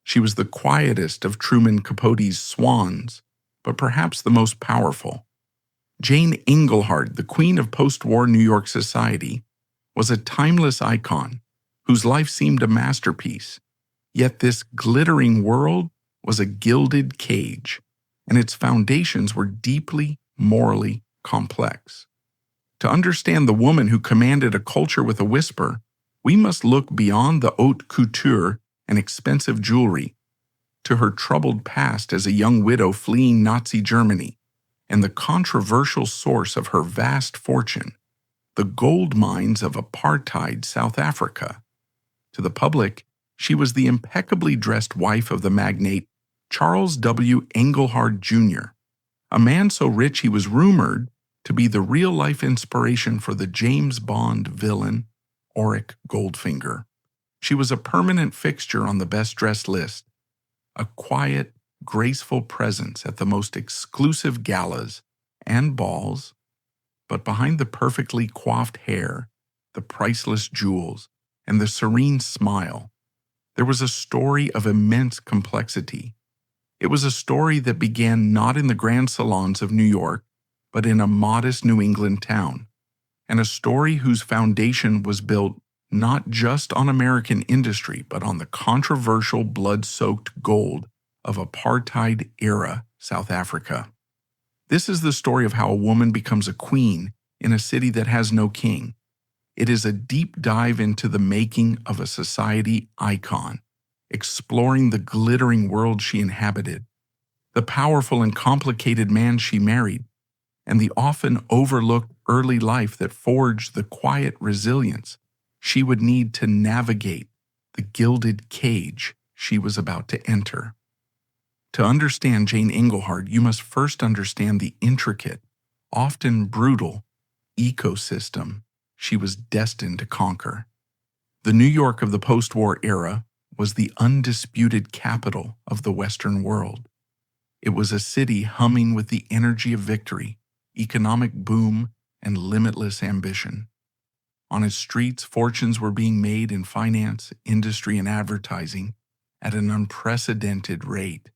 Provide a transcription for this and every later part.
She was the quietest of Truman Capote's swans, but perhaps the most powerful. Jane Engelhard, the queen of post-war New York society, was a timeless icon whose life seemed a masterpiece. Yet this glittering world was a gilded cage, and its foundations were deeply morally complex. To understand the woman who commanded a culture with a whisper, we must look beyond the haute couture and expensive jewelry to her troubled past as a young widow fleeing Nazi Germany and the controversial source of her vast fortune, the gold mines of apartheid South Africa. To the public, she was the impeccably dressed wife of the magnate Charles W. Engelhard Jr., a man so rich he was rumored to be the real-life inspiration for the James Bond villain, Auric Goldfinger. She was a permanent fixture on the best-dressed list, a quiet, graceful presence at the most exclusive galas and balls, but behind the perfectly coiffed hair, the priceless jewels, and the serene smile, there was a story of immense complexity. It was a story that began not in the grand salons of New York, but in a modest New England town, and a story whose foundation was built not just on American industry, but on the controversial blood-soaked gold of apartheid-era South Africa. This is the story of how a woman becomes a queen in a city that has no king. It is a deep dive into the making of a society icon, exploring the glittering world she inhabited, the powerful and complicated man she married, and the often overlooked early life that forged the quiet resilience she would need to navigate the gilded cage she was about to enter. To understand Jane Engelhard, you must first understand the intricate, often brutal, ecosystem she was destined to conquer. The New York of the post-war era was the undisputed capital of the Western world. It was a city humming with the energy of victory, economic boom, and limitless ambition. On its streets, fortunes were being made in finance, industry, and advertising at an unprecedented rate.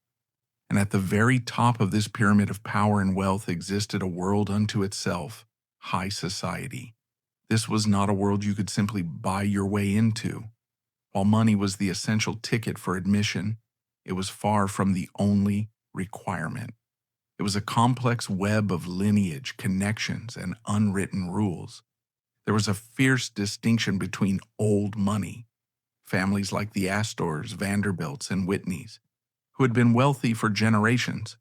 And at the very top of this pyramid of power and wealth existed a world unto itself, high society. This was not a world you could simply buy your way into. While money was the essential ticket for admission, it was far from the only requirement. It was a complex web of lineage, connections, and unwritten rules. There was a fierce distinction between old money, families like the Astors, Vanderbilts, and Whitneys, who had been wealthy for generations,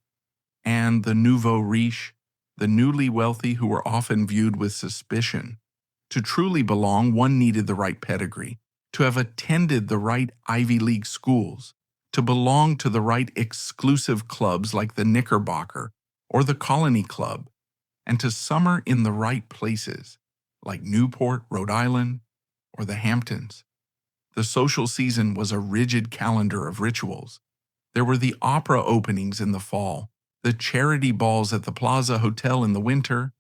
and the nouveau riche, the newly wealthy who were often viewed with suspicion. To truly belong, one needed the right pedigree, to have attended the right Ivy League schools, to belong to the right exclusive clubs like the Knickerbocker or the Colony Club, and to summer in the right places like Newport, Rhode Island, or the Hamptons. The social season was a rigid calendar of rituals. There were the opera openings in the fall, the charity balls at the Plaza Hotel in the winter,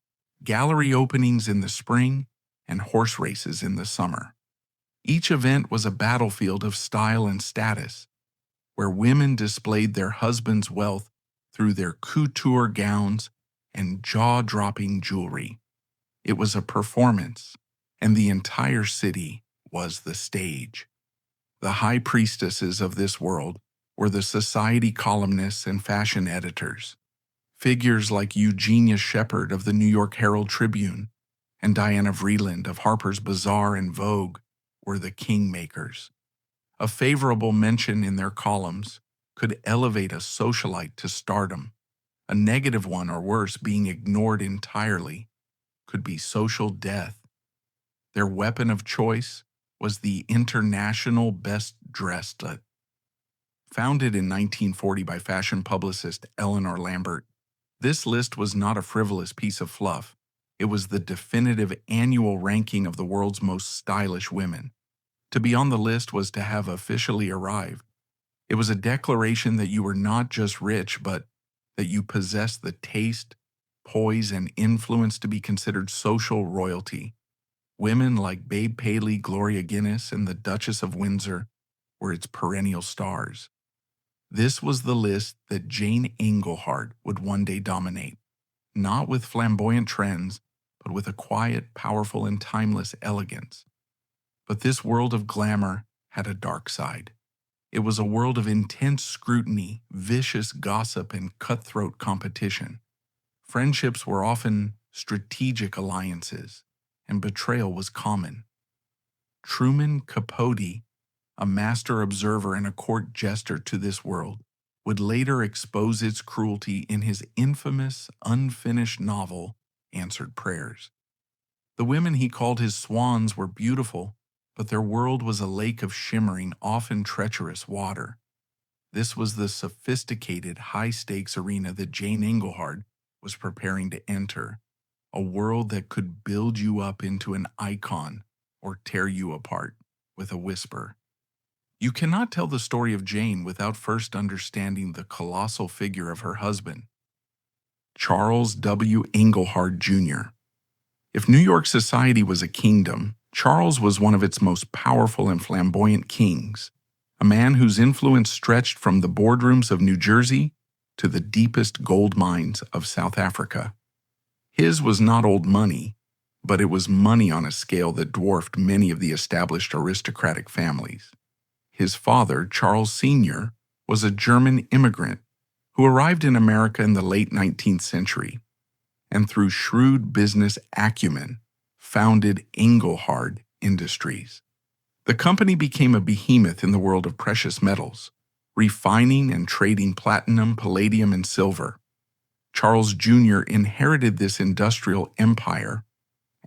gallery openings in the spring, and horse races in the summer. Each event was a battlefield of style and status, where women displayed their husbands' wealth through their couture gowns and jaw-dropping jewelry. It was a performance, and the entire city was the stage. The high priestesses of this world were the society columnists and fashion editors. Figures like Eugenia Shepherd of the New York Herald Tribune and Diana Vreeland of Harper's Bazaar and Vogue were the kingmakers. A favorable mention in their columns could elevate a socialite to stardom. A negative one, or worse, being ignored entirely, could be social death. Their weapon of choice was the International Best Dressed. Founded in 1940 by fashion publicist Eleanor Lambert, this list was not a frivolous piece of fluff. It was the definitive annual ranking of the world's most stylish women. To be on the list was to have officially arrived. It was a declaration that you were not just rich, but that you possessed the taste, poise, and influence to be considered social royalty. Women like Babe Paley, Gloria Guinness, and the Duchess of Windsor were its perennial stars. This was the list that Jane Engelhard would one day dominate, not with flamboyant trends, but with a quiet, powerful, and timeless elegance. But this world of glamour had a dark side. It was a world of intense scrutiny, vicious gossip, and cutthroat competition. Friendships were often strategic alliances, and betrayal was common. Truman Capote, a master observer and a court jester to this world, would later expose its cruelty in his infamous, unfinished novel, Answered Prayers. The women he called his swans were beautiful, but their world was a lake of shimmering, often treacherous water. This was the sophisticated, high-stakes arena that Jane Engelhard was preparing to enter, a world that could build you up into an icon or tear you apart with a whisper. You cannot tell the story of Jane without first understanding the colossal figure of her husband, Charles W. Engelhard Jr. If New York society was a kingdom, Charles was one of its most powerful and flamboyant kings, a man whose influence stretched from the boardrooms of New Jersey to the deepest gold mines of South Africa. His was not old money, but it was money on a scale that dwarfed many of the established aristocratic families. His father, Charles Sr., was a German immigrant who arrived in America in the late 19th century, and through shrewd business acumen, founded Engelhard Industries. The company became a behemoth in the world of precious metals, refining and trading platinum, palladium, and silver. Charles Jr. inherited this industrial empire,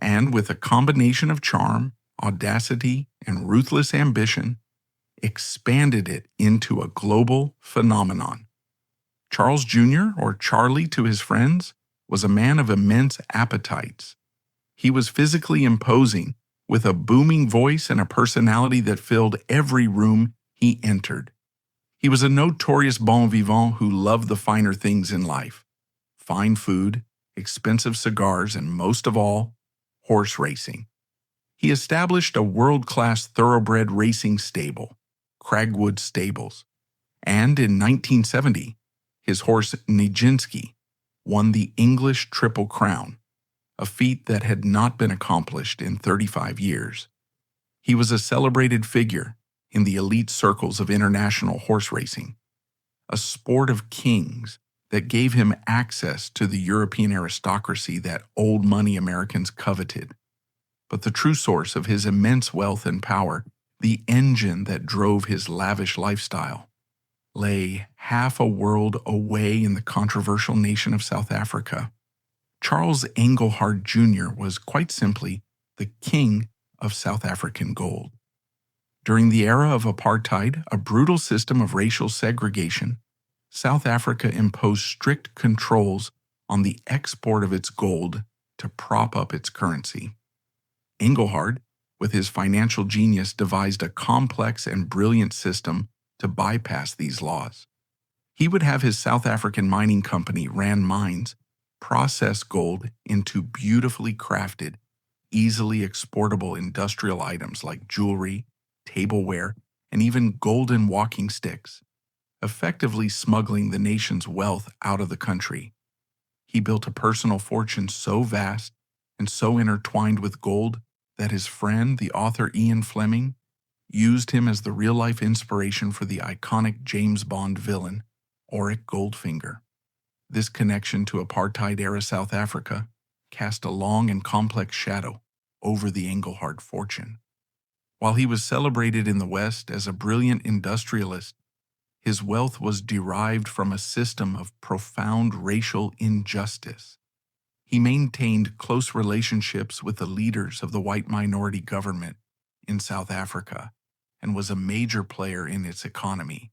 and with a combination of charm, audacity, and ruthless ambition, expanded it into a global phenomenon. Charles Jr., or Charlie to his friends, was a man of immense appetites. He was physically imposing, with a booming voice and a personality that filled every room he entered. He was a notorious bon vivant who loved the finer things in life: fine food, expensive cigars, and most of all, horse racing. He established a world-class thoroughbred racing stable, Cragwood Stables, and in 1970, his horse Nijinsky won the English Triple Crown, a feat that had not been accomplished in 35 years. He was a celebrated figure in the elite circles of international horse racing, a sport of kings that gave him access to the European aristocracy that old money Americans coveted. But the true source of his immense wealth and power, the engine that drove his lavish lifestyle, lay half a world away in the controversial nation of South Africa. Charles Engelhard Jr. was quite simply the king of South African gold. During the era of apartheid, a brutal system of racial segregation, South Africa imposed strict controls on the export of its gold to prop up its currency. Engelhard, with his financial genius, devised a complex and brilliant system to bypass these laws. He would have his South African mining company, Rand Mines, process gold into beautifully crafted, easily exportable industrial items like jewelry, tableware, and even golden walking sticks, effectively smuggling the nation's wealth out of the country. He built a personal fortune so vast and so intertwined with gold that his friend, the author Ian Fleming, used him as the real-life inspiration for the iconic James Bond villain, Auric Goldfinger. This connection to apartheid-era South Africa cast a long and complex shadow over the Engelhard fortune. While he was celebrated in the West as a brilliant industrialist, his wealth was derived from a system of profound racial injustice. He maintained close relationships with the leaders of the white minority government in South Africa and was a major player in its economy.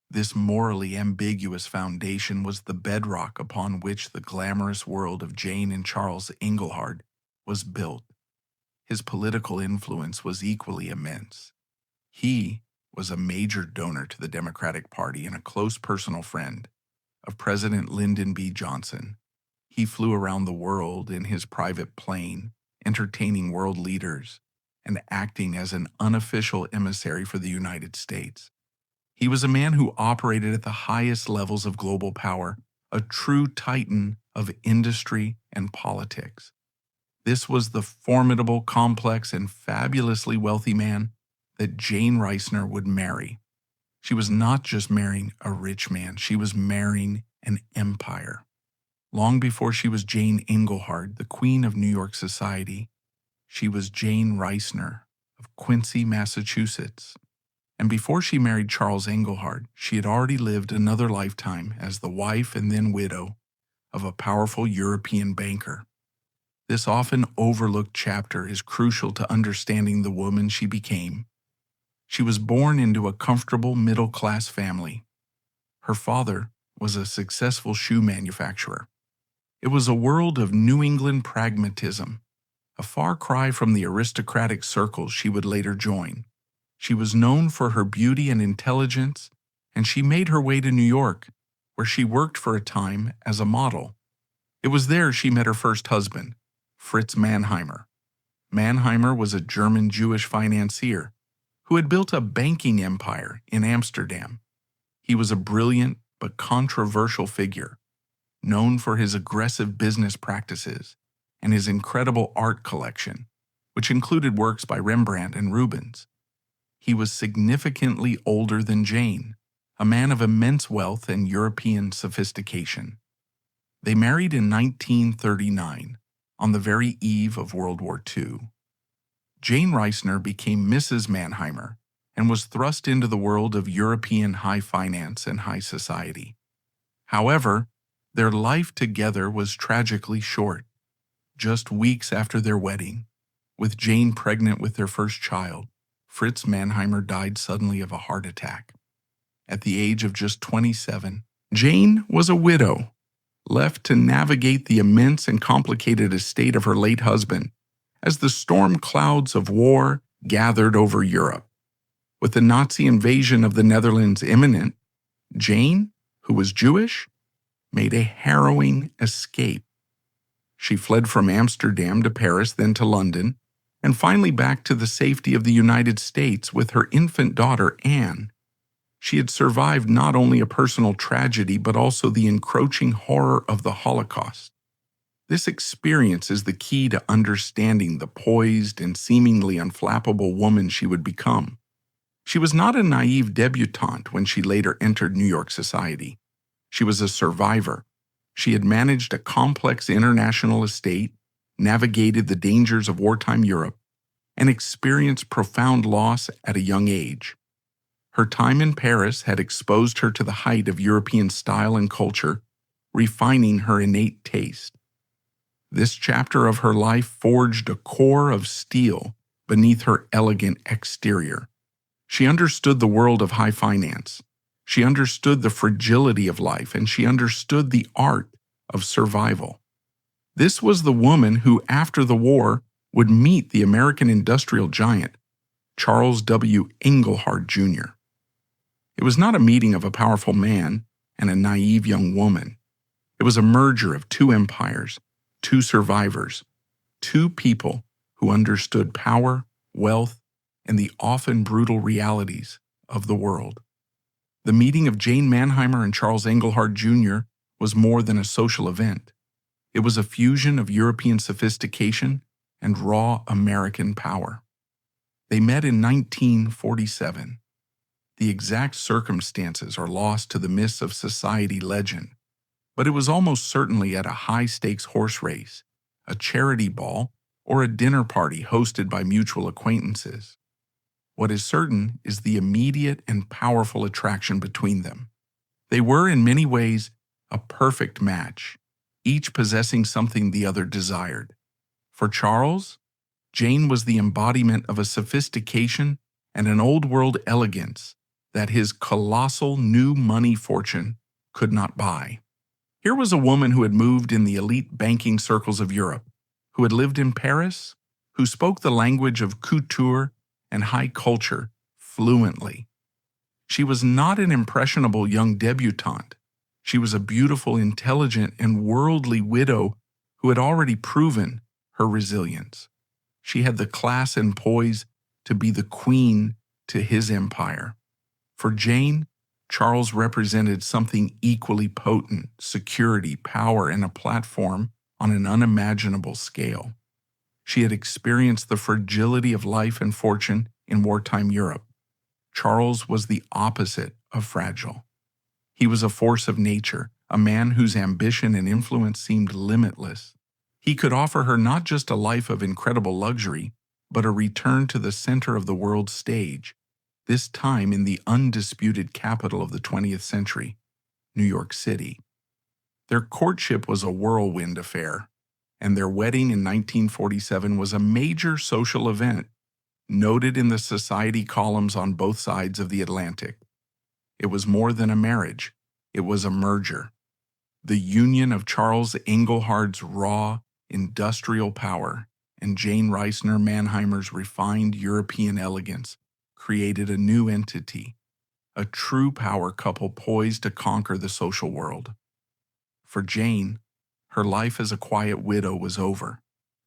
This morally ambiguous foundation was the bedrock upon which the glamorous world of Jane and Charles Engelhard was built. His political influence was equally immense. He was a major donor to the Democratic Party and a close personal friend of President Lyndon B. Johnson. He flew around the world in his private plane, entertaining world leaders and acting as an unofficial emissary for the United States. He was a man who operated at the highest levels of global power, a true titan of industry and politics. This was the formidable, complex, and fabulously wealthy man that Jane Reisner would marry. She was not just marrying a rich man, she was marrying an empire. Long before she was Jane Engelhard, the Queen of New York society, she was Jane Reisner of Quincy, Massachusetts. And before she married Charles Engelhard, she had already lived another lifetime as the wife and then widow of a powerful European banker. This often overlooked chapter is crucial to understanding the woman she became. She was born into a comfortable middle-class family. Her father was a successful shoe manufacturer. It was a world of New England pragmatism, a far cry from the aristocratic circles she would later join. She was known for her beauty and intelligence, and she made her way to New York, where she worked for a time as a model. It was there she met her first husband, Fritz Mannheimer. Mannheimer was a German Jewish financier who had built a banking empire in Amsterdam. He was a brilliant but controversial figure, known for his aggressive business practices and his incredible art collection, which included works by Rembrandt and Rubens. He was significantly older than Jane, a man of immense wealth and European sophistication. They married in 1939, on the very eve of World War II. Jane Reisner became Mrs. Mannheimer and was thrust into the world of European high finance and high society. However, their life together was tragically short. Just weeks after their wedding, with Jane pregnant with their first child, Fritz Mannheimer died suddenly of a heart attack. At the age of just 27, Jane was a widow, left to navigate the immense and complicated estate of her late husband as the storm clouds of war gathered over Europe. With the Nazi invasion of the Netherlands imminent, Jane, who was Jewish, made a harrowing escape. She fled from Amsterdam to Paris, then to London, and finally back to the safety of the United States with her infant daughter, Anne. She had survived not only a personal tragedy, but also the encroaching horror of the Holocaust. This experience is the key to understanding the poised and seemingly unflappable woman she would become. She was not a naive debutante when she later entered New York society. She was a survivor. She had managed a complex international estate, navigated the dangers of wartime Europe, and experienced profound loss at a young age. Her time in Paris had exposed her to the height of European style and culture, refining her innate taste. This chapter of her life forged a core of steel beneath her elegant exterior. She understood the world of high finance. She understood the fragility of life, and she understood the art of survival. This was the woman who, after the war, would meet the American industrial giant, Charles W. Engelhard Jr. It was not a meeting of a powerful man and a naive young woman. It was a merger of two empires, two survivors, two people who understood power, wealth, and the often brutal realities of the world. The meeting of Jane Mannheimer and Charles Engelhard Jr. was more than a social event. It was a fusion of European sophistication and raw American power. They met in 1947. The exact circumstances are lost to the mists of society legend, but it was almost certainly at a high-stakes horse race, a charity ball, or a dinner party hosted by mutual acquaintances. What is certain is the immediate and powerful attraction between them. They were, in many ways, a perfect match, each possessing something the other desired. For Charles, Jane was the embodiment of a sophistication and an old-world elegance that his colossal new money fortune could not buy. Here was a woman who had moved in the elite banking circles of Europe, who had lived in Paris, who spoke the language of couture and high culture fluently. She was not an impressionable young debutante. She was a beautiful, intelligent, and worldly widow who had already proven her resilience. She had the class and poise to be the queen to his empire. For Jane, Charles represented something equally potent: security, power, and a platform on an unimaginable scale. She had experienced the fragility of life and fortune in wartime Europe. Charles was the opposite of fragile. He was a force of nature, a man whose ambition and influence seemed limitless. He could offer her not just a life of incredible luxury, but a return to the center of the world's stage, this time in the undisputed capital of the 20th century, New York City. Their courtship was a whirlwind affair, and their wedding in 1947 was a major social event, noted in the society columns on both sides of the Atlantic. It was more than a marriage, it was a merger. The union of Charles Engelhard's raw, industrial power and Jane Reisner Mannheimer's refined European elegance created a new entity, a true power couple poised to conquer the social world. For Jane, her life as a quiet widow was over.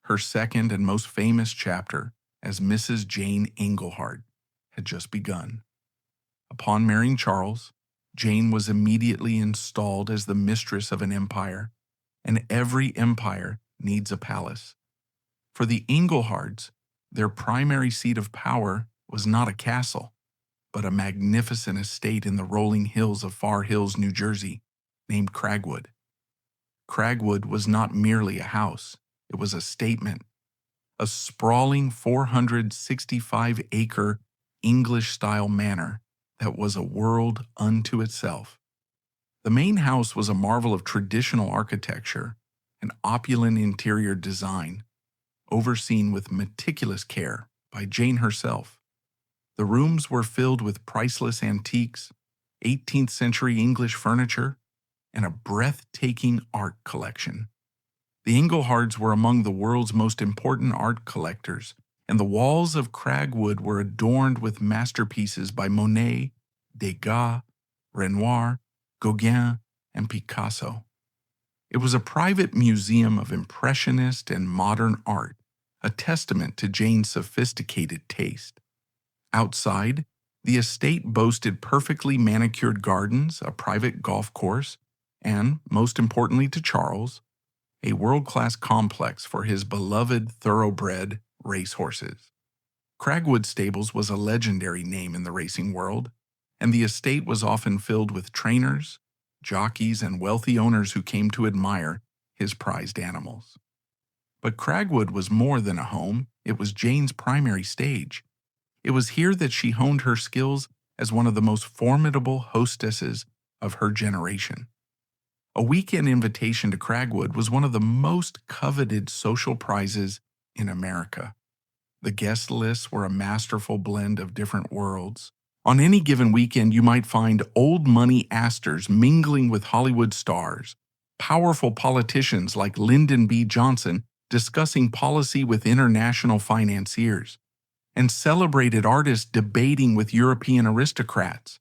Her second and most famous chapter as Mrs. Jane Engelhard had just begun. Upon marrying Charles, Jane was immediately installed as the mistress of an empire, and every empire needs a palace. For the Engelhards, their primary seat of power was not a castle, but a magnificent estate in the rolling hills of Far Hills, New Jersey, named Cragwood. Cragwood was not merely a house, it was a statement. A sprawling 465-acre English-style manor that was a world unto itself. The main house was a marvel of traditional architecture and opulent interior design, overseen with meticulous care by Jane herself. The rooms were filled with priceless antiques, 18th century English furniture, and a breathtaking art collection. The Engelhards were among the world's most important art collectors, and the walls of Cragwood were adorned with masterpieces by Monet, Degas, Renoir, Gauguin, and Picasso. It was a private museum of impressionist and modern art, a testament to Jane's sophisticated taste. Outside, the estate boasted perfectly manicured gardens, a private golf course, and, most importantly to Charles, a world-class complex for his beloved thoroughbred racehorses. Cragwood Stables was a legendary name in the racing world, and the estate was often filled with trainers, jockeys, and wealthy owners who came to admire his prized animals. But Cragwood was more than a home, it was Jane's primary stage. It was here that she honed her skills as one of the most formidable hostesses of her generation. A weekend invitation to Cragwood was one of the most coveted social prizes in America. The guest lists were a masterful blend of different worlds. On any given weekend, you might find old money asters mingling with Hollywood stars, powerful politicians like Lyndon B. Johnson discussing policy with international financiers, and celebrated artists debating with European aristocrats.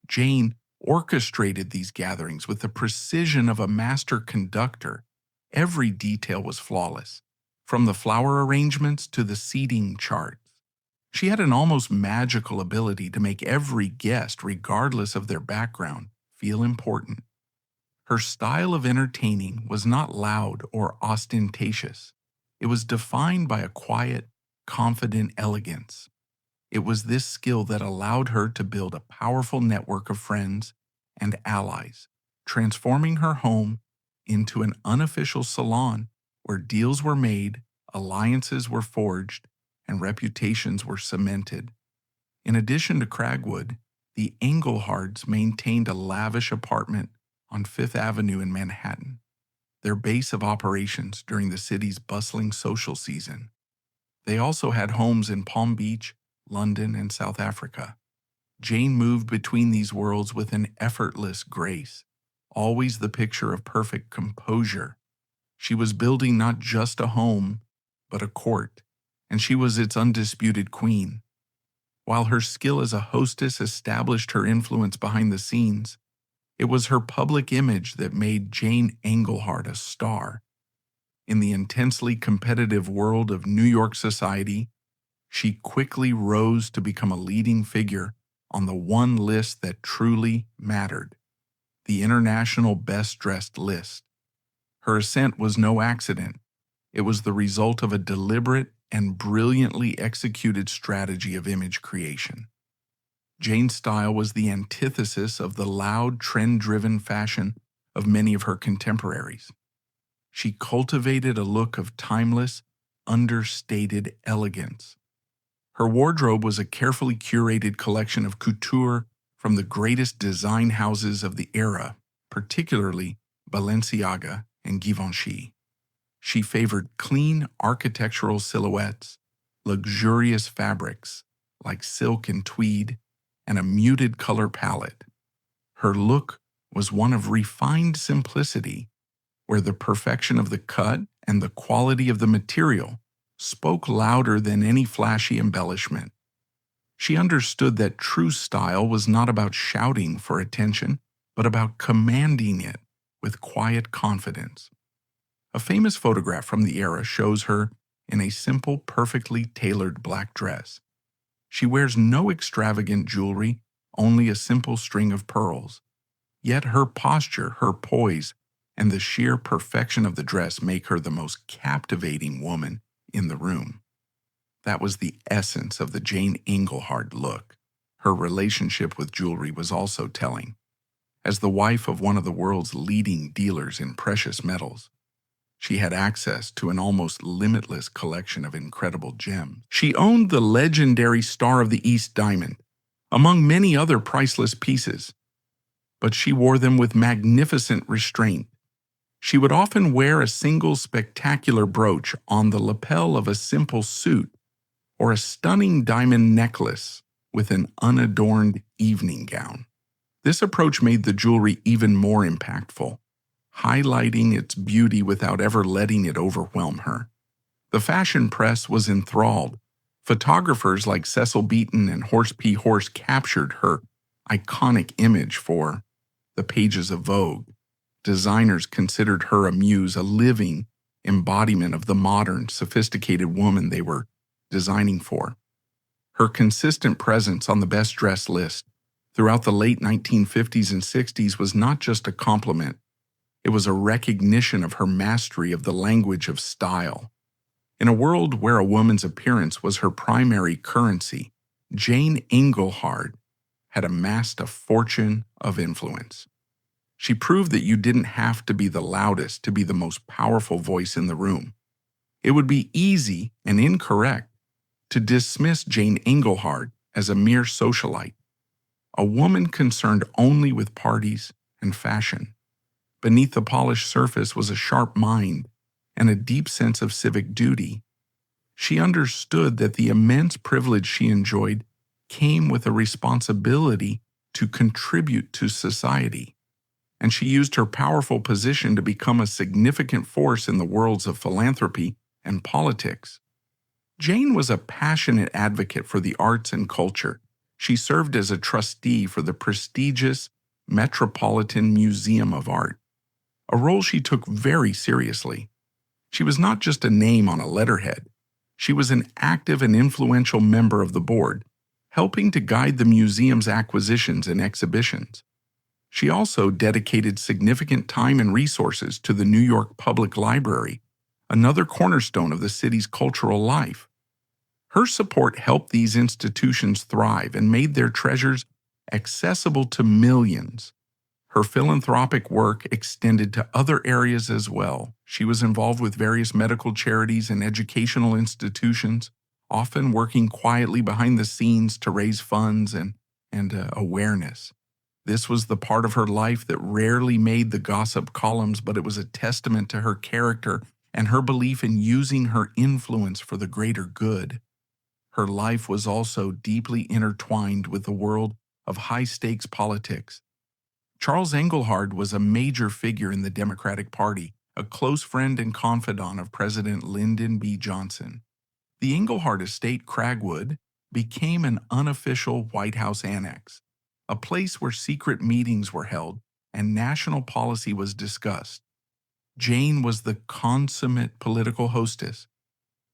Jane orchestrated these gatherings with the precision of a master conductor. Every detail was flawless, from the flower arrangements to the seating charts. She had an almost magical ability to make every guest, regardless of their background, feel important. Her style of entertaining was not loud or ostentatious. It was defined by a quiet, confident elegance. It was this skill that allowed her to build a powerful network of friends and allies, transforming her home into an unofficial salon where deals were made, alliances were forged, and reputations were cemented. In addition to Cragwood, the Engelhards maintained a lavish apartment on Fifth Avenue in Manhattan, their base of operations during the city's bustling social season. They also had homes in Palm Beach, London, and South Africa. Jane moved between these worlds with an effortless grace, always the picture of perfect composure. She was building not just a home, but a court, and she was its undisputed queen. While her skill as a hostess established her influence behind the scenes, it was her public image that made Jane Engelhard a star. In the intensely competitive world of New York society, she quickly rose to become a leading figure on the one list that truly mattered, the International Best Dressed list. Her ascent was no accident. It was the result of a deliberate and brilliantly executed strategy of image creation. Jane's style was the antithesis of the loud, trend-driven fashion of many of her contemporaries. She cultivated a look of timeless, understated elegance. Her wardrobe was a carefully curated collection of couture from the greatest design houses of the era, particularly Balenciaga and Givenchy. She favored clean architectural silhouettes, luxurious fabrics like silk and tweed, and a muted color palette. Her look was one of refined simplicity, where the perfection of the cut and the quality of the material spoke louder than any flashy embellishment. She understood that true style was not about shouting for attention, but about commanding it with quiet confidence. A famous photograph from the era shows her in a simple, perfectly tailored black dress. She wears no extravagant jewelry, only a simple string of pearls. Yet her posture, her poise, and the sheer perfection of the dress make her the most captivating woman in the room. That was the essence of the Jane Engelhard look. Her relationship with jewelry was also telling. As the wife of one of the world's leading dealers in precious metals, she had access to an almost limitless collection of incredible gems. She owned the legendary Star of the East diamond, among many other priceless pieces, but she wore them with magnificent restraint. She would often wear a single spectacular brooch on the lapel of a simple suit or a stunning diamond necklace with an unadorned evening gown. This approach made the jewelry even more impactful, highlighting its beauty without ever letting it overwhelm her. The fashion press was enthralled. Photographers like Cecil Beaton and Horse P. Horse captured her iconic image for the pages of Vogue. Designers considered her a muse, a living embodiment of the modern, sophisticated woman they were designing for. Her consistent presence on the best-dressed list throughout the late 1950s and 60s was not just a compliment. It was a recognition of her mastery of the language of style. In a world where a woman's appearance was her primary currency, Jane Engelhard had amassed a fortune of influence. She proved that you didn't have to be the loudest to be the most powerful voice in the room. It would be easy and incorrect to dismiss Jane Engelhard as a mere socialite, a woman concerned only with parties and fashion. Beneath the polished surface was a sharp mind and a deep sense of civic duty. She understood that the immense privilege she enjoyed came with a responsibility to contribute to society, and she used her powerful position to become a significant force in the worlds of philanthropy and politics. Jane was a passionate advocate for the arts and culture. She served as a trustee for the prestigious Metropolitan Museum of Art, a role she took very seriously. She was not just a name on a letterhead. She was an active and influential member of the board, helping to guide the museum's acquisitions and exhibitions. She also dedicated significant time and resources to the New York Public Library, another cornerstone of the city's cultural life. Her support helped these institutions thrive and made their treasures accessible to millions. Her philanthropic work extended to other areas as well. She was involved with various medical charities and educational institutions, often working quietly behind the scenes to raise funds and awareness. This was the part of her life that rarely made the gossip columns, but it was a testament to her character and her belief in using her influence for the greater good. Her life was also deeply intertwined with the world of high-stakes politics. Charles Engelhard was a major figure in the Democratic Party, a close friend and confidant of President Lyndon B. Johnson. The Engelhard estate, Cragwood, became an unofficial White House annex, a place where secret meetings were held and national policy was discussed. Jane was the consummate political hostess.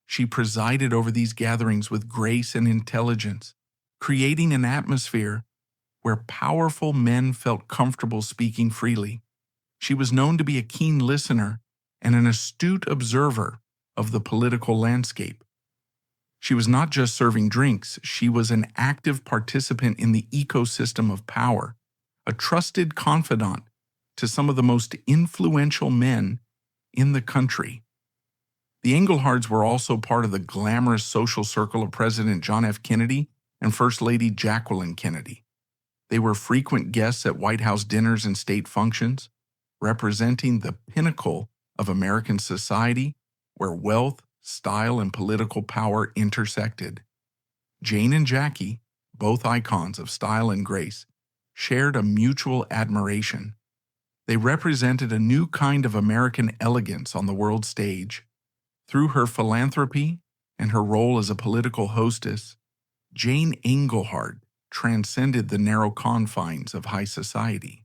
She presided over these gatherings with grace and intelligence, creating an atmosphere where powerful men felt comfortable speaking freely. She was known to be a keen listener and an astute observer of the political landscape. She was not just serving drinks, she was an active participant in the ecosystem of power, a trusted confidant to some of the most influential men in the country. The Engelhards were also part of the glamorous social circle of President John F. Kennedy and First Lady Jacqueline Kennedy. They were frequent guests at White House dinners and state functions, representing the pinnacle of American society where wealth, style, and political power intersected. Jane and Jackie, both icons of style and grace, shared a mutual admiration. They represented a new kind of American elegance on the world stage. Through her philanthropy and her role as a political hostess, Jane Engelhard transcended the narrow confines of high society.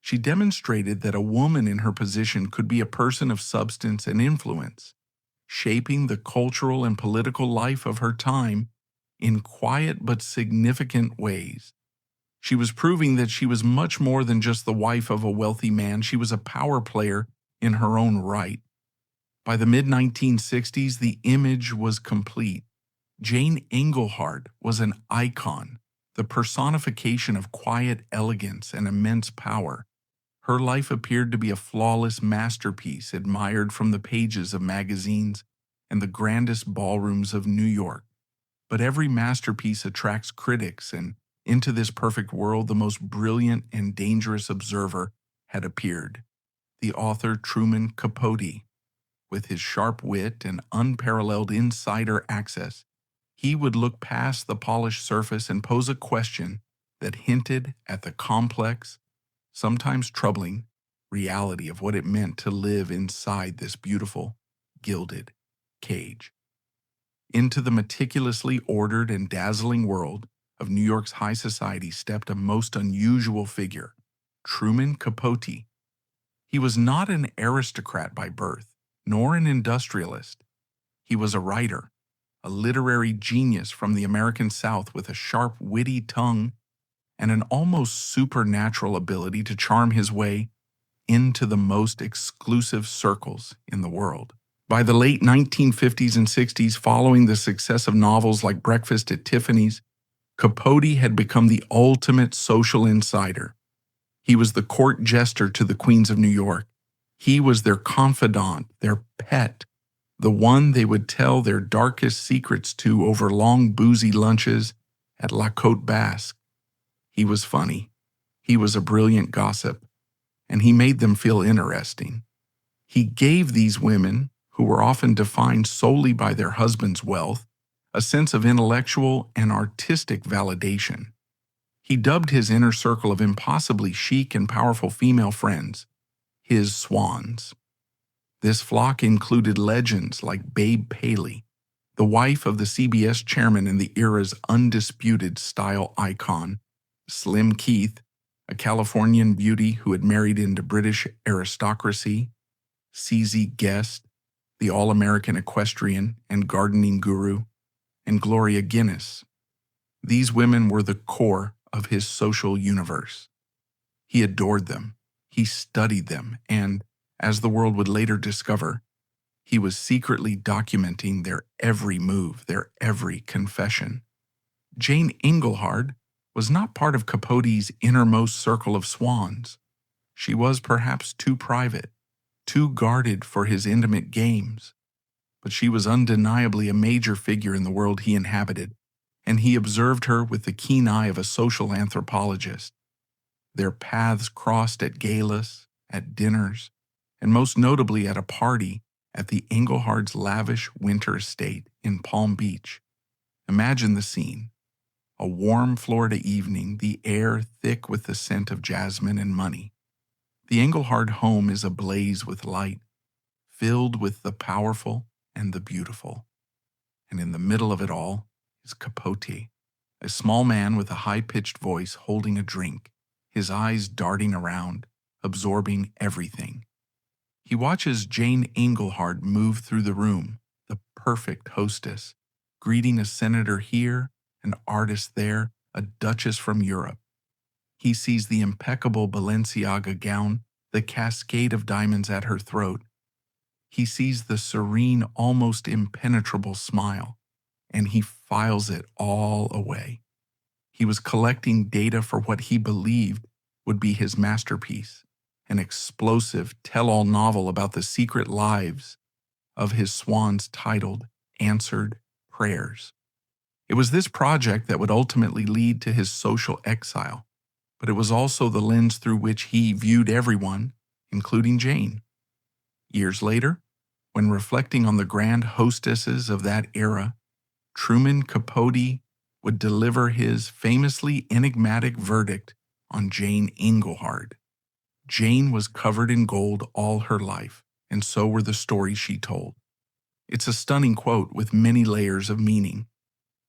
She demonstrated that a woman in her position could be a person of substance and influence, shaping the cultural and political life of her time in quiet but significant ways. She was proving that she was much more than just the wife of a wealthy man. She was a power player in her own right. By the mid-1960s, the image was complete. Jane Engelhard was an icon, the personification of quiet elegance and immense power. Her life appeared to be a flawless masterpiece admired from the pages of magazines and the grandest ballrooms of New York. But every masterpiece attracts critics, and into this perfect world, the most brilliant and dangerous observer had appeared, the author Truman Capote. With his sharp wit and unparalleled insider access, he would look past the polished surface and pose a question that hinted at the complex, sometimes troubling, reality of what it meant to live inside this beautiful, gilded cage. Into the meticulously ordered and dazzling world of New York's high society stepped a most unusual figure, Truman Capote. He was not an aristocrat by birth, nor an industrialist. He was a writer, a literary genius from the American South with a sharp, witty tongue and an almost supernatural ability to charm his way into the most exclusive circles in the world. By the late 1950s and 60s, following the success of novels like Breakfast at Tiffany's, Capote had become the ultimate social insider. He was the court jester to the queens of New York. He was their confidant, their pet, the one they would tell their darkest secrets to over long boozy lunches at La Côte Basque. He was funny. He was a brilliant gossip, and he made them feel interesting. He gave these women, who were often defined solely by their husband's wealth, a sense of intellectual and artistic validation. He dubbed his inner circle of impossibly chic and powerful female friends his Swans. This flock included legends like Babe Paley, the wife of the CBS chairman and the era's undisputed style icon, Slim Keith, a Californian beauty who had married into British aristocracy, CZ Guest, the all-American equestrian and gardening guru, and Gloria Guinness. These women were the core of his social universe. He adored them, he studied them, and, as the world would later discover, he was secretly documenting their every move, their every confession. Jane Engelhard was not part of Capote's innermost circle of swans. She was perhaps too private, too guarded for his intimate games. But she was undeniably a major figure in the world he inhabited, and he observed her with the keen eye of a social anthropologist. Their paths crossed at galas, at dinners, and most notably at a party at the Engelhard's lavish winter estate in Palm Beach. Imagine the scene. A warm Florida evening, the air thick with the scent of jasmine and money. The Engelhard home is ablaze with light, filled with the powerful and the beautiful. And in the middle of it all is Capote, a small man with a high-pitched voice holding a drink, his eyes darting around, absorbing everything. He watches Jane Engelhard move through the room, the perfect hostess, greeting a senator here an artist there, a duchess from Europe. He sees the impeccable Balenciaga gown, the cascade of diamonds at her throat. He sees the serene, almost impenetrable smile, and he files it all away. He was collecting data for what he believed would be his masterpiece, an explosive tell-all novel about the secret lives of his swans titled Answered Prayers. It was this project that would ultimately lead to his social exile, but it was also the lens through which he viewed everyone, including Jane. Years later, when reflecting on the grand hostesses of that era, Truman Capote would deliver his famously enigmatic verdict on Jane Engelhard. Jane was covered in gold all her life, and so were the stories she told. It's a stunning quote with many layers of meaning.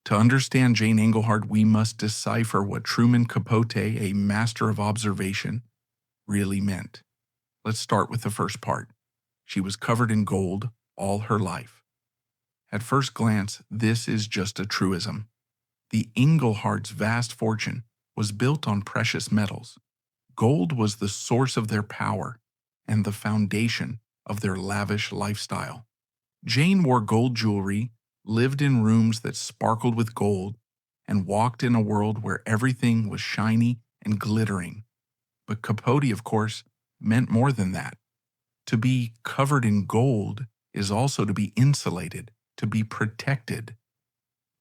To understand Jane Engelhard, we must decipher what Truman Capote, a master of observation, really meant. Let's start with the first part. She was covered in gold all her life. At first glance, this is just a truism. The Engelhards' vast fortune was built on precious metals. Gold was the source of their power and the foundation of their lavish lifestyle. Jane wore gold jewelry, lived in rooms that sparkled with gold, and walked in a world where everything was shiny and glittering. But Capote, of course, meant more than that. To be covered in gold is also to be insulated, to be protected.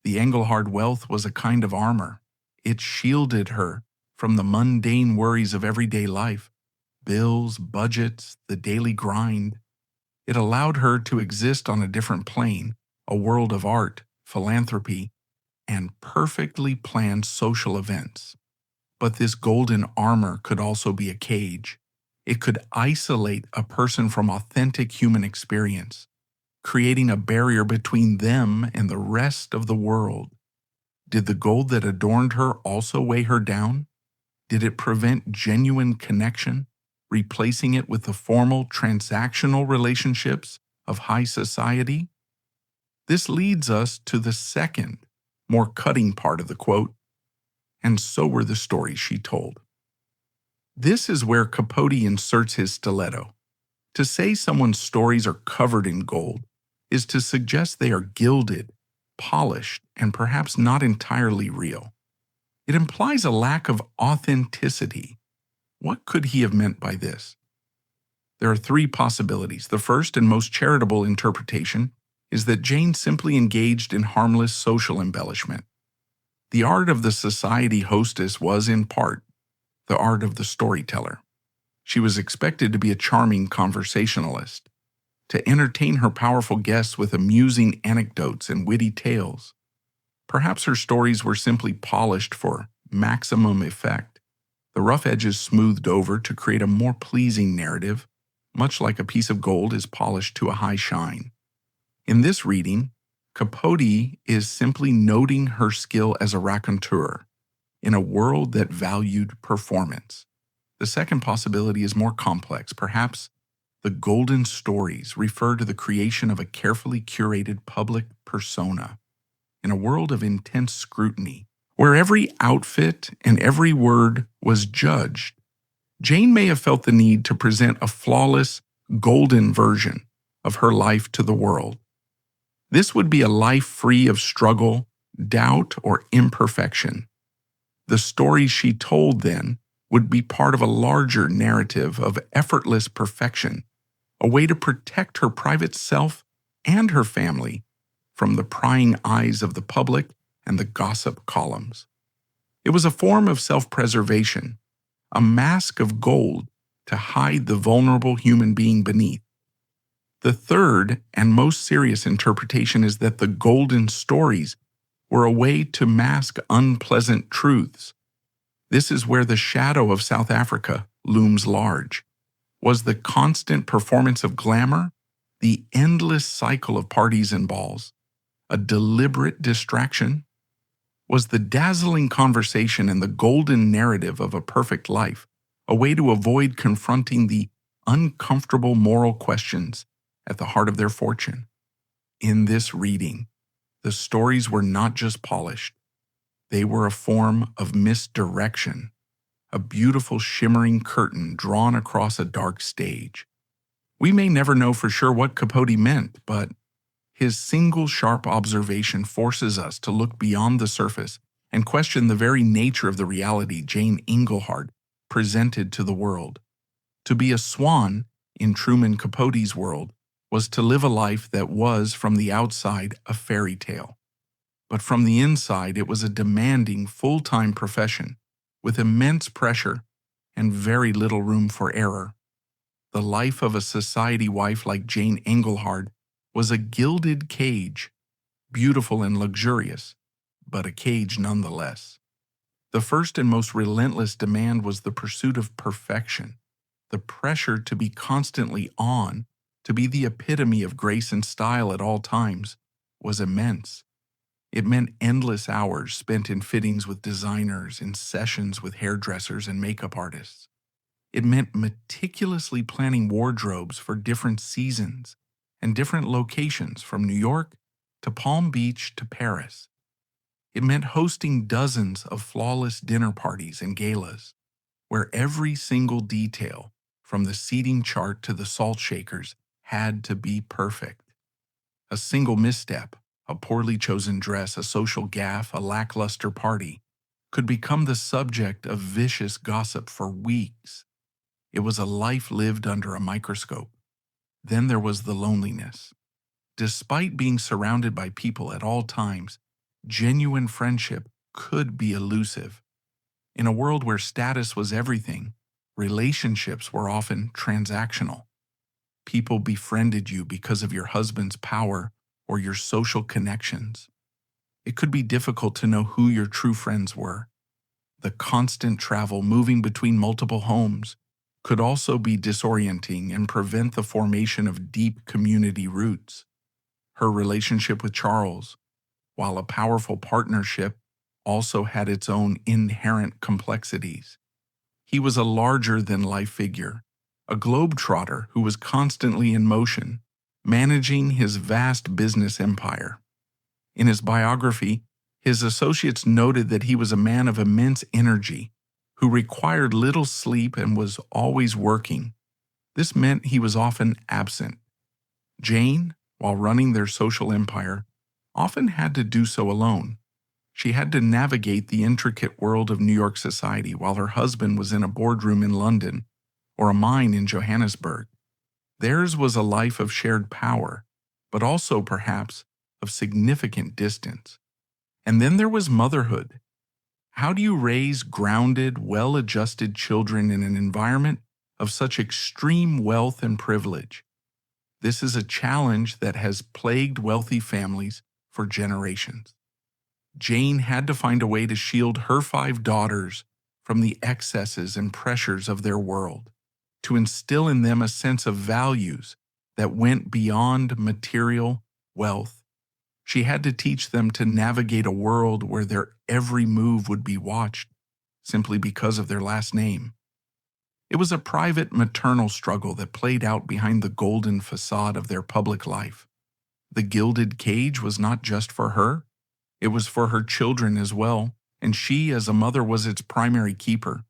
The Engelhard wealth was a kind of armor. It shielded her from the mundane worries of everyday life, bills, budgets, the daily grind. It allowed her to exist on a different plane, a world of art, philanthropy, and perfectly planned social events. But this golden armor could also be a cage. It could isolate a person from authentic human experience, creating a barrier between them and the rest of the world. Did the gold that adorned her also weigh her down? Did it prevent genuine connection, replacing it with the formal transactional relationships of high society? This leads us to the second, more cutting part of the quote, and so were the stories she told. This is where Capote inserts his stiletto. To say someone's stories are covered in gold is to suggest they are gilded, polished, and perhaps not entirely real. It implies a lack of authenticity. What could he have meant by this? There are three possibilities. The first and most charitable interpretation is that Jane simply engaged in harmless social embellishment. The art of the society hostess was, in part, the art of the storyteller. She was expected to be a charming conversationalist, to entertain her powerful guests with amusing anecdotes and witty tales. Perhaps her stories were simply polished for maximum effect, the rough edges smoothed over to create a more pleasing narrative, much like a piece of gold is polished to a high shine. In this reading, Capote is simply noting her skill as a raconteur in a world that valued performance. The second possibility is more complex. Perhaps the golden stories refer to the creation of a carefully curated public persona. In a world of intense scrutiny, where every outfit and every word was judged, Jane may have felt the need to present a flawless, golden version of her life to the world. This would be a life free of struggle, doubt, or imperfection. The stories she told then would be part of a larger narrative of effortless perfection, a way to protect her private self and her family from the prying eyes of the public and the gossip columns. It was a form of self-preservation, a mask of gold to hide the vulnerable human being beneath. The third and most serious interpretation is that the golden stories were a way to mask unpleasant truths. This is where the shadow of South Africa looms large. Was the constant performance of glamour, the endless cycle of parties and balls, a deliberate distraction? Was the dazzling conversation and the golden narrative of a perfect life a way to avoid confronting the uncomfortable moral questions at the heart of their fortune? In this reading, the stories were not just polished, They were a form of misdirection, a beautiful shimmering curtain drawn across a dark stage. We may never know for sure what Capote meant, but his single sharp observation forces us to look beyond the surface and question the very nature of the reality Jane Engelhard presented to the world. To be a swan in Truman Capote's world was to live a life that was, from the outside, a fairy tale. But from the inside, it was a demanding, full-time profession with immense pressure and very little room for error. The life of a society wife like Jane Engelhard was a gilded cage, beautiful and luxurious, but a cage nonetheless. The first and most relentless demand was the pursuit of perfection, the pressure to be constantly on, to be the epitome of grace and style at all times, was immense. It meant endless hours spent in fittings with designers, in sessions with hairdressers and makeup artists. It meant meticulously planning wardrobes for different seasons and different locations, from New York to Palm Beach to Paris. It meant hosting dozens of flawless dinner parties and galas, where every single detail, from the seating chart to the salt shakers, had to be perfect. A single misstep, a poorly chosen dress, a social gaffe, a lackluster party, could become the subject of vicious gossip for weeks. It was a life lived under a microscope. Then there was the loneliness. Despite being surrounded by people at all times, genuine friendship could be elusive. In a world where status was everything, relationships were often transactional. People befriended you because of your husband's power or your social connections. It could be difficult to know who your true friends were. The constant travel, moving between multiple homes, could also be disorienting and prevent the formation of deep community roots. Her relationship with Charles, while a powerful partnership, also had its own inherent complexities. He was a larger-than-life figure, a globetrotter who was constantly in motion, managing his vast business empire. In his biography, his associates noted that he was a man of immense energy, who required little sleep and was always working. This meant he was often absent. Jane, while running their social empire, often had to do so alone. She had to navigate the intricate world of New York society while her husband was in a boardroom in London or a mine in Johannesburg. Theirs was a life of shared power, but also, perhaps, of significant distance. And then there was motherhood. How do you raise grounded, well-adjusted children in an environment of such extreme wealth and privilege? This is a challenge that has plagued wealthy families for generations. Jane had to find a way to shield her 5 daughters from the excesses and pressures of their world, to instill in them a sense of values that went beyond material wealth. She had to teach them to navigate a world where their every move would be watched simply because of their last name. It was a private maternal struggle that played out behind the golden facade of their public life. The gilded cage was not just for her, it was for her children as well, and she as a mother was its primary keeper.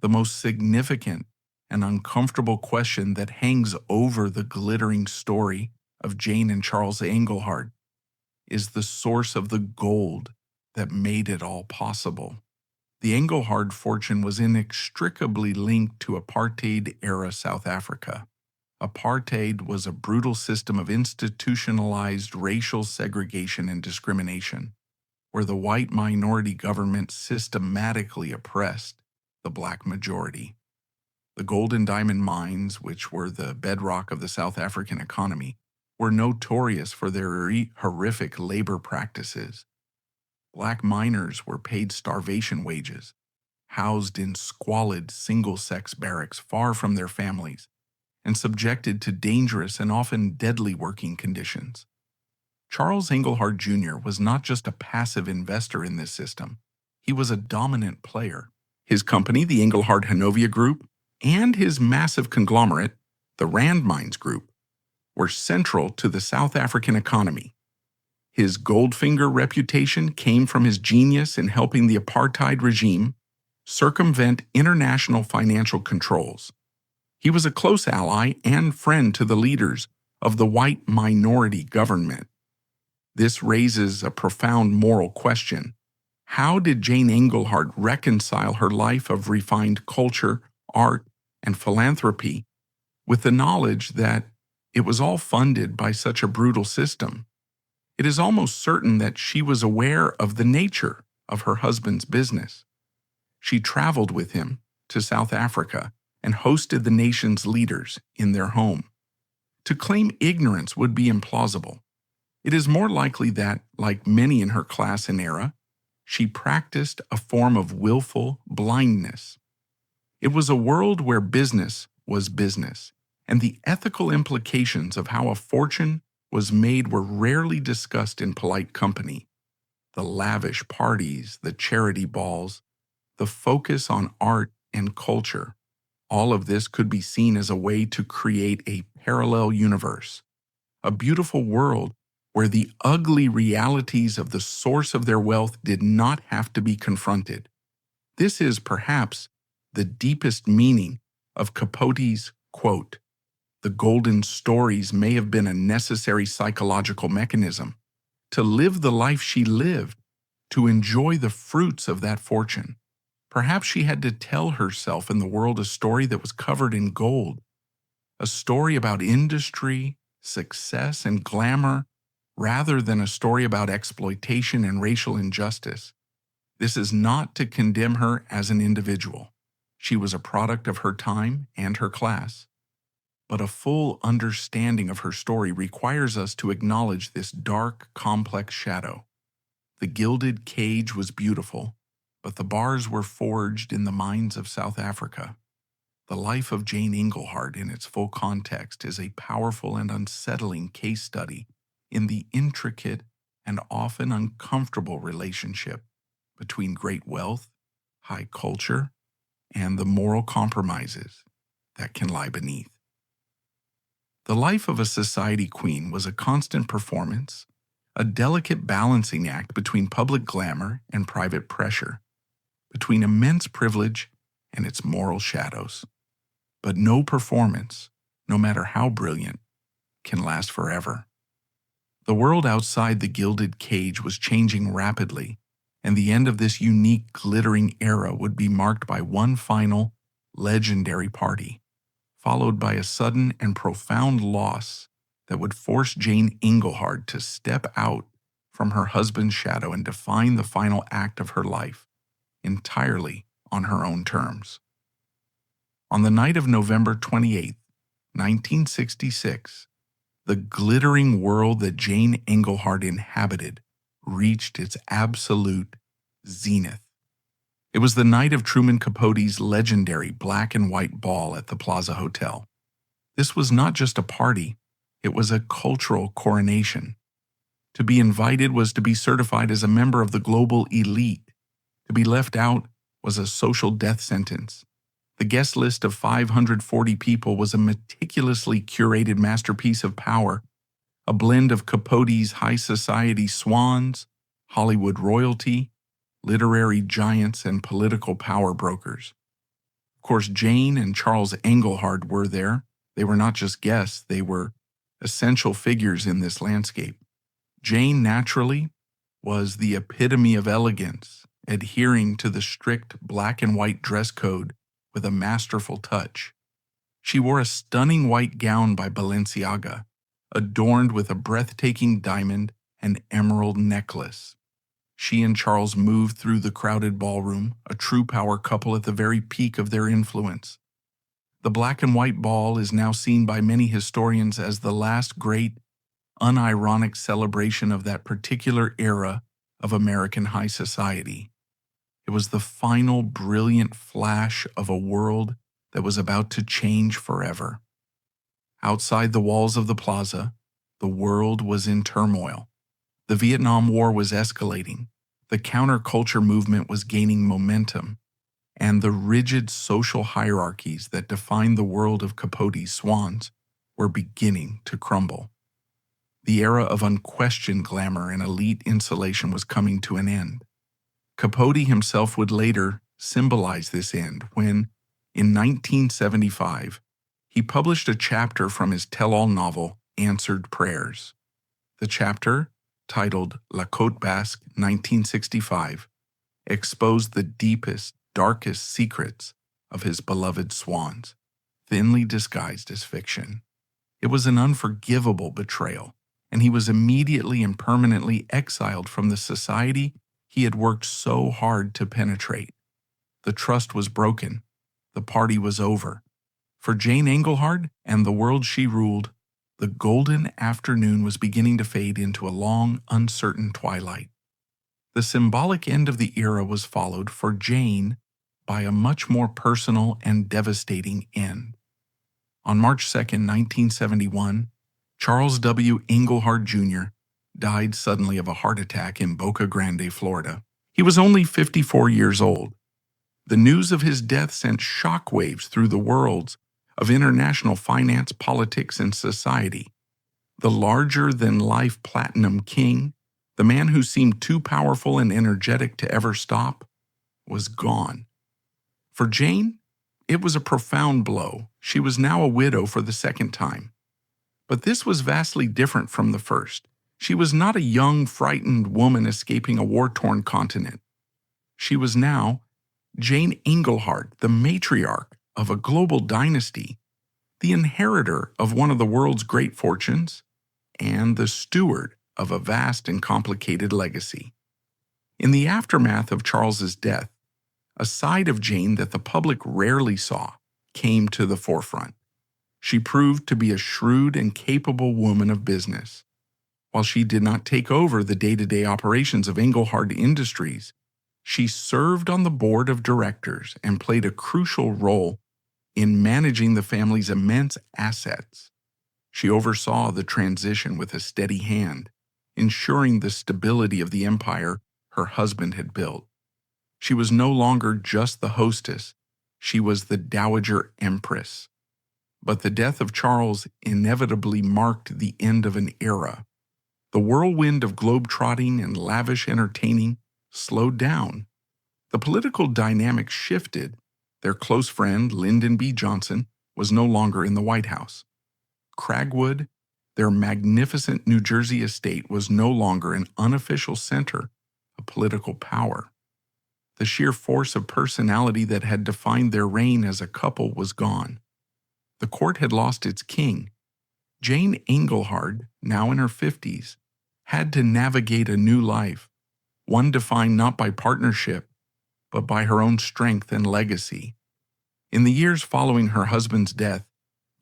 The most significant and uncomfortable question that hangs over the glittering story of Jane and Charles Engelhard is the source of the gold that made it all possible. The Engelhard fortune was inextricably linked to apartheid-era South Africa. Apartheid was a brutal system of institutionalized racial segregation and discrimination, where the white minority government systematically oppressed the black majority. The gold and diamond mines, which were the bedrock of the South African economy, were notorious for their horrific labor practices. Black miners were paid starvation wages, housed in squalid single-sex barracks far from their families, and subjected to dangerous and often deadly working conditions. Charles Engelhard Jr. was not just a passive investor in this system, he was a dominant player. His company, the Engelhard Hanovia Group, and his massive conglomerate, the Rand Mines Group, were central to the South African economy. His Goldfinger reputation came from his genius in helping the apartheid regime circumvent international financial controls. He was a close ally and friend to the leaders of the white minority government. This raises a profound moral question. How did Jane Engelhard reconcile her life of refined culture, art, and philanthropy with the knowledge that it was all funded by such a brutal system? It is almost certain that she was aware of the nature of her husband's business. She traveled with him to South Africa and hosted the nation's leaders in their home. To claim ignorance would be implausible. It is more likely that, like many in her class and era, she practiced a form of willful blindness. It was a world where business was business, and the ethical implications of how a fortune was made were rarely discussed in polite company. The lavish parties, the charity balls, the focus on art and culture, all of this could be seen as a way to create a parallel universe, a beautiful world where the ugly realities of the source of their wealth did not have to be confronted. This is perhaps the deepest meaning of Capote's quote, "The golden stories may have been a necessary psychological mechanism to live the life she lived, to enjoy the fruits of that fortune. Perhaps she had to tell herself and the world a story that was covered in gold, a story about industry, success, and glamour, rather than a story about exploitation and racial injustice. This is not to condemn her as an individual. She was a product of her time and her class. But a full understanding of her story requires us to acknowledge this dark, complex shadow. The gilded cage was beautiful, but the bars were forged in the mines of South Africa. The life of Jane Engelhard in its full context is a powerful and unsettling case study in the intricate and often uncomfortable relationship between great wealth, high culture, and the moral compromises that can lie beneath. The life of a society queen was a constant performance, a delicate balancing act between public glamour and private pressure, between immense privilege and its moral shadows. But no performance, no matter how brilliant, can last forever. The world outside the gilded cage was changing rapidly, and the end of this unique, glittering era would be marked by one final, legendary party, followed by a sudden and profound loss that would force Jane Engelhard to step out from her husband's shadow and define the final act of her life, entirely on her own terms. On the night of November 28, 1966, the glittering world that Jane Engelhard inhabited reached its absolute zenith. It was the night of Truman Capote's legendary black and white ball at the Plaza Hotel. This was not just a party, it was a cultural coronation. To be invited was to be certified as a member of the global elite. To be left out was a social death sentence. The guest list of 540 people was a meticulously curated masterpiece of power, a blend of Capote's high society swans, Hollywood royalty, literary giants, and political power brokers. Of course, Jane and Charles Engelhard were there. They were not just guests, they were essential figures in this landscape. Jane, naturally, was the epitome of elegance, adhering to the strict black and white dress code with a masterful touch. She wore a stunning white gown by Balenciaga, adorned with a breathtaking diamond and emerald necklace. She and Charles moved through the crowded ballroom, a true power couple at the very peak of their influence. The black and white ball is now seen by many historians as the last great, unironic celebration of that particular era of American high society. It was the final brilliant flash of a world that was about to change forever. Outside the walls of the plaza, the world was in turmoil. The Vietnam War was escalating, the counterculture movement was gaining momentum, and the rigid social hierarchies that defined the world of Capote's swans were beginning to crumble. The era of unquestioned glamour and elite insulation was coming to an end. Capote himself would later symbolize this end when, in 1975, he published a chapter from his tell-all novel, Answered Prayers. The chapter, titled La Côte Basque 1965, exposed the deepest, darkest secrets of his beloved swans, thinly disguised as fiction. It was an unforgivable betrayal, and he was immediately and permanently exiled from the society he had worked so hard to penetrate. The trust was broken. The party was over. For Jane Engelhard and the world she ruled, the golden afternoon was beginning to fade into a long, uncertain twilight. The symbolic end of the era was followed for Jane by a much more personal and devastating end. On March 2, 1971, Charles W. Engelhard Jr. died suddenly of a heart attack in Boca Grande, Florida. He was only 54 years old. The news of his death sent shockwaves through the worlds of international finance, politics, and society. The larger-than-life platinum king, the man who seemed too powerful and energetic to ever stop, was gone. For Jane, it was a profound blow. She was now a widow for the second time. But this was vastly different from the first. She was not a young, frightened woman escaping a war-torn continent. She was now Jane Engelhard, the matriarch of a global dynasty, the inheritor of one of the world's great fortunes, and the steward of a vast and complicated legacy. In the aftermath of Charles's death, a side of Jane that the public rarely saw came to the forefront. She proved to be a shrewd and capable woman of business. While she did not take over the day-to-day operations of Engelhard Industries, she served on the board of directors and played a crucial role in managing the family's immense assets. She oversaw the transition with a steady hand, ensuring the stability of the empire her husband had built. She was no longer just the hostess, she was the Dowager Empress. But the death of Charles inevitably marked the end of an era. The whirlwind of globe-trotting and lavish entertaining slowed down. The political dynamic shifted. Their close friend, Lyndon B. Johnson, was no longer in the White House. Cragwood, their magnificent New Jersey estate, was no longer an unofficial center of political power. The sheer force of personality that had defined their reign as a couple was gone. The court had lost its king. Jane Engelhard, now in her 50s, had to navigate a new life, one defined not by partnership, but by her own strength and legacy. In the years following her husband's death,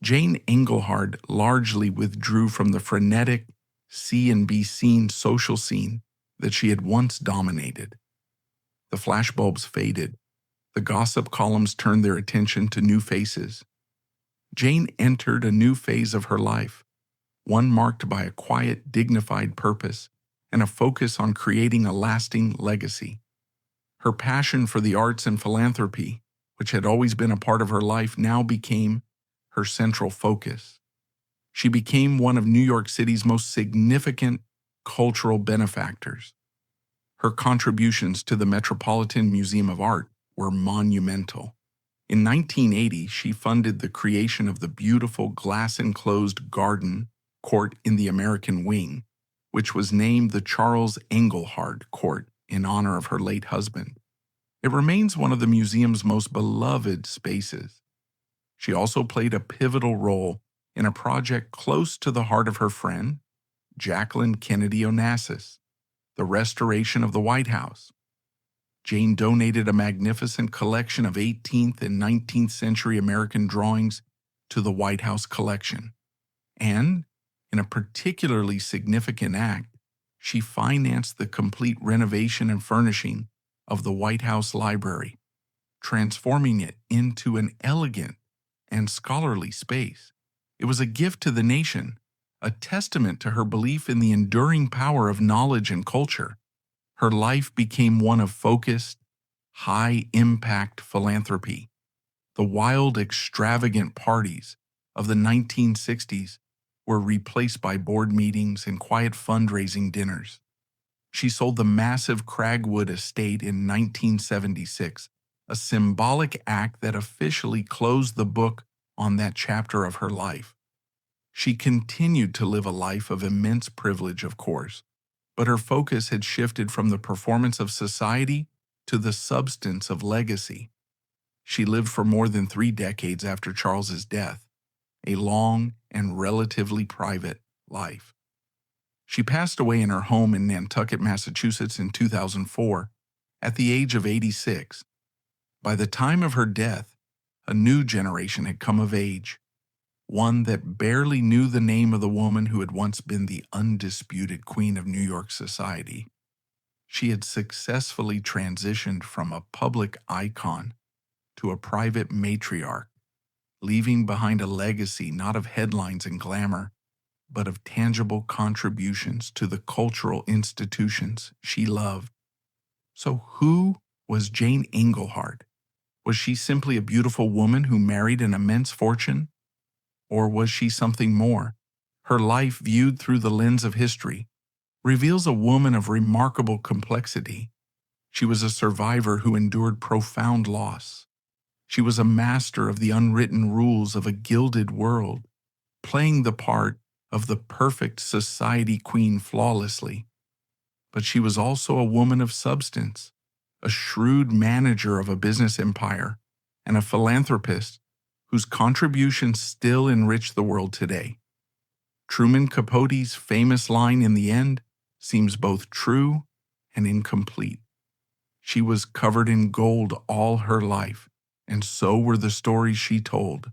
Jane Engelhard largely withdrew from the frenetic, see-and-be-seen social scene that she had once dominated. The flashbulbs faded. The gossip columns turned their attention to new faces. Jane entered a new phase of her life, one marked by a quiet, dignified purpose and a focus on creating a lasting legacy. Her passion for the arts and philanthropy, which had always been a part of her life, now became her central focus. She became one of New York City's most significant cultural benefactors. Her contributions to the Metropolitan Museum of Art were monumental. In 1980, she funded the creation of the beautiful glass-enclosed garden court in the American Wing, which was named the Charles Engelhard Court in honor of her late husband. It remains one of the museum's most beloved spaces. She also played a pivotal role in a project close to the heart of her friend, Jacqueline Kennedy Onassis, the restoration of the White House. Jane donated a magnificent collection of 18th and 19th century American drawings to the White House collection. And, in a particularly significant act, she financed the complete renovation and furnishing of the White House Library, transforming it into an elegant and scholarly space. It was a gift to the nation, a testament to her belief in the enduring power of knowledge and culture. Her life became one of focused, high-impact philanthropy. The wild, extravagant parties of the 1960s were replaced by board meetings and quiet fundraising dinners. She sold the massive Cragwood estate in 1976, a symbolic act that officially closed the book on that chapter of her life. She continued to live a life of immense privilege, of course, but her focus had shifted from the performance of society to the substance of legacy. She lived for more than 3 decades after Charles's death, a long and relatively private life. She passed away in her home in Nantucket, Massachusetts in 2004 at the age of 86. By the time of her death, a new generation had come of age, one that barely knew the name of the woman who had once been the undisputed queen of New York society. She had successfully transitioned from a public icon to a private matriarch, leaving behind a legacy not of headlines and glamour, but of tangible contributions to the cultural institutions she loved. So who was Jane Engelhard? Was she simply a beautiful woman who married an immense fortune? Or was she something more? Her life, viewed through the lens of history, reveals a woman of remarkable complexity. She was a survivor who endured profound loss. She was a master of the unwritten rules of a gilded world, playing the part of the perfect society queen flawlessly. But she was also a woman of substance, a shrewd manager of a business empire, and a philanthropist whose contributions still enrich the world today. Truman Capote's famous line in the end seems both true and incomplete. She was covered in gold all her life, and so were the stories she told.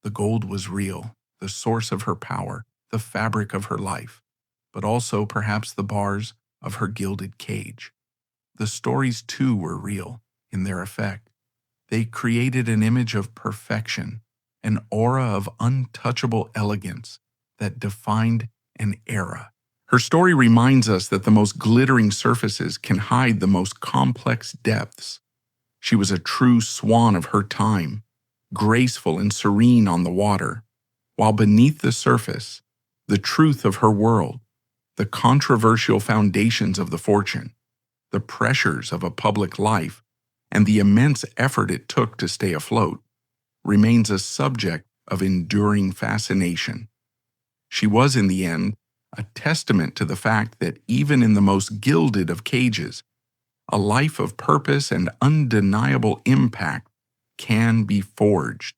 The gold was real, the source of her power, the fabric of her life, but also perhaps the bars of her gilded cage. The stories too were real in their effect. They created an image of perfection, an aura of untouchable elegance that defined an era. Her story reminds us that the most glittering surfaces can hide the most complex depths. She was a true swan of her time, graceful and serene on the water, while beneath the surface, the truth of her world, the controversial foundations of the fortune, the pressures of a public life, and the immense effort it took to stay afloat, remains a subject of enduring fascination. She was, in the end, a testament to the fact that even in the most gilded of cages, a life of purpose and undeniable impact can be forged.